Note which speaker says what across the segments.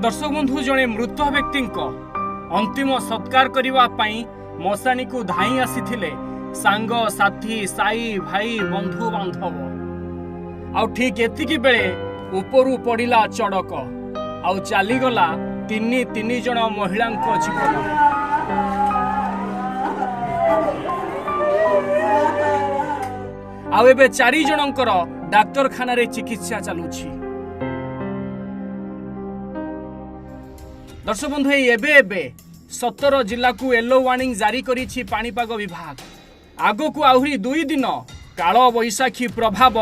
Speaker 1: दर्शक बंधु जड़े मृत व्यक्ति अंतिम सत्कार करने मशाणी को धाई आसी सांग साथी साई भाई बंधु बांधव आउ ठीक एतिकी बेले उपरू पड़िला चड़क आउ चलीगला तीन जन महिला जीवन। आउ एबे 4 जनकर डाक्तरखाना रे चिकित्सा चलुछि। दर्शक बंधु एबे 17 जिला को येलो वार्निंग जारी करिछि पाणीपाग विभाग। आगो को आहुरी 2 दिन काल बैशाखी प्रभाव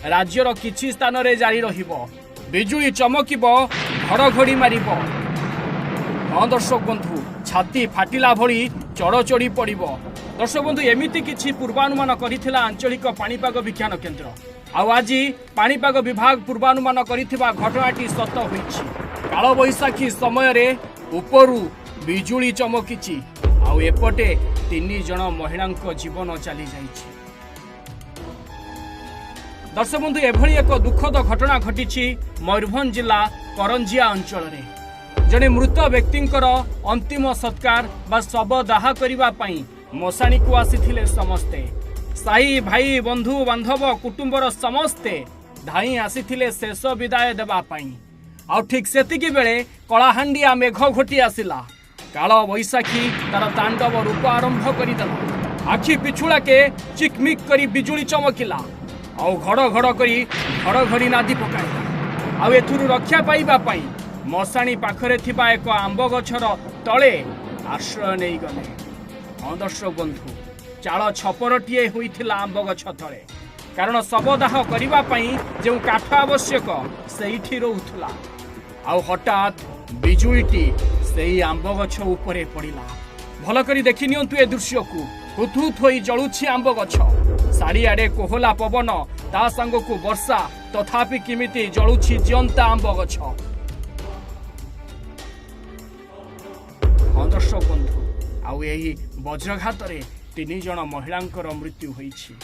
Speaker 1: राज्यर किछि स्थान रे जारी रहिबो। बिजुली चमकिबो, घड़घड़ी मारिबो। हाँ दर्शक बंधु छाती फाटिला भली चढ़चढ़ी पड़िबो। दर्शक बंधु एमिति किछि पूर्वानुमान करिथिला आंचलिक पाणीपाग विज्ञान केन्द्र। आज पाणीपाग विभाग पूर्वानुमान करिथिबा घटनाटी सत होइछि। काल बैशाखी समय रे उपरु बिजुली चमकिछि आउ एपटे 3 जन महिला जीवन चली जाइछि। दर्शक बंधु एभली एक दुखद घटना घटिछि मयूरभंज जिला करंजिया अंचल रे। जने मृत व्यक्तिंकर अंतिम सत्कार बा शव दाह करिबा पई मशाणी को आसीथिले समस्ते। साई भाई बंधु बांधव कुटुंबर समस्ते धाई आसीथिले शेष विदाय देबा पई। आउ ठीक सेतिकी बेले कलाहांडिया मेघ घोटी आसिला। काल बैशाखी तार तांडव रूप आरंभ करिदेला। आखि पिछुड़ा के चिकमिक करी बिजुली चमकिला आउ घड़ घड़ करी घड़घड़ी नादी पकाइला। आउ एथुरु रक्षा पाइबा पई मशाणी पाखरे थिबा एक आंब गछर तळे आश्रय नै गले। हाँ दर्शक बंधु चाल छपरटीए होइथिला आंब गछ तळे, कारण शवदाह करिबा पई जे काठ आवश्यक सेइठी रहुथला। आउ हठात बिजुलीटी सेई आंब गछ उपरे पड़िला। भल करी देखि नियंतु ए दृश्य को। हुथुथ होई जळुछि आंब गछ। सारिआडे कोहला पवन ता संग को वर्षा, तथापि किमिति जळुछि जियंता आंब गछ। दर्शक बंधु आउ एही वज्रघात रे 3 जन महिलांकर मृत्यु होइछि।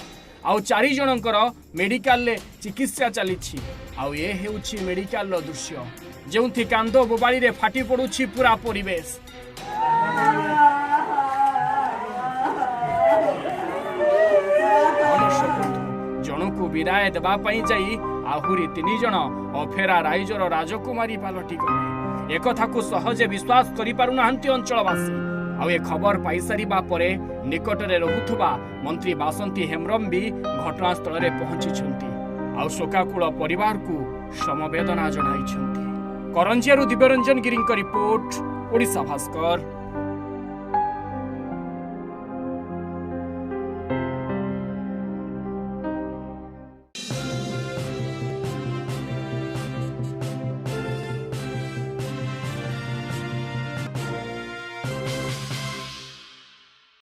Speaker 1: आउ 4 जनकर मेडिकल ले चिकित्सा चलिछि। आउ ए हेउछि मेडिकल रो दृश्य जेउथि कांदो बोबाली रे फाटी पडुछि पूरा परिवेश। जनकु विदाय देबा पई जाई आहुरी 3 जन अफेरा राइजर राजकुमारी पालटी गले। एकथा को सहजे विश्वास करि पारु नाहंती अंचलवासी। आउ ए खबर पाई सारिबा परे निकटरे रहुथबा मंत्री बासंती हेम्ब्रम भी घटनास्थल रे पहुंचिछंती। आउ शोकाकुल परिवार को समवेदना जणाइछंती। करंजियारु दिव्यरंजन गिरींक रिपोर्ट, ओडिशा भास्कर।